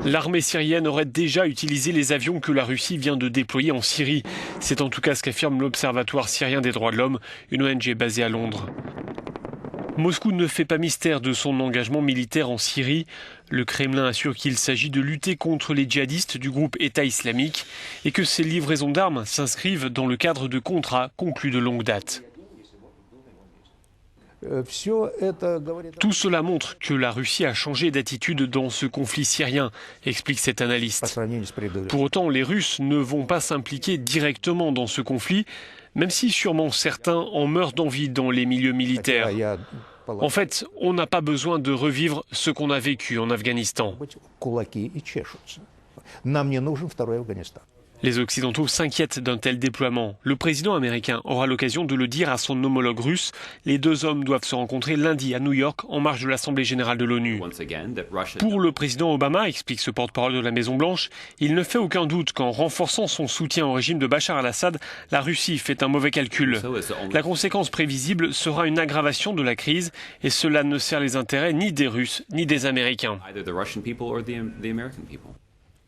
L'armée syrienne aurait déjà utilisé les avions que la Russie vient de déployer en Syrie. C'est en tout cas ce qu'affirme l'Observatoire syrien des droits de l'homme, une ONG basée à Londres. Moscou ne fait pas mystère de son engagement militaire en Syrie. Le Kremlin assure qu'il s'agit de lutter contre les djihadistes du groupe État islamique et que ces livraisons d'armes s'inscrivent dans le cadre de contrats conclus de longue date. Tout cela montre que la Russie a changé d'attitude dans ce conflit syrien, explique cet analyste. Pour autant, les Russes ne vont pas s'impliquer directement dans ce conflit, même si sûrement certains en meurent d'envie dans les milieux militaires. En fait, on n'a pas besoin de revivre ce qu'on a vécu en Afghanistan. Les Occidentaux s'inquiètent d'un tel déploiement. Le président américain aura l'occasion de le dire à son homologue russe. Les deux hommes doivent se rencontrer lundi à New York en marge de l'Assemblée générale de l'ONU. Pour le président Obama, explique ce porte-parole de la Maison-Blanche, il ne fait aucun doute qu'en renforçant son soutien au régime de Bachar al-Assad, la Russie fait un mauvais calcul. La conséquence prévisible sera une aggravation de la crise et cela ne sert les intérêts ni des Russes ni des Américains.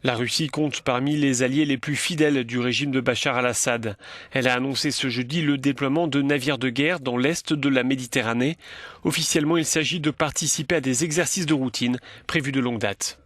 La Russie compte parmi les alliés les plus fidèles du régime de Bachar al-Assad. Elle a annoncé ce jeudi le déploiement de navires de guerre dans l'est de la Méditerranée. Officiellement, il s'agit de participer à des exercices de routine prévus de longue date.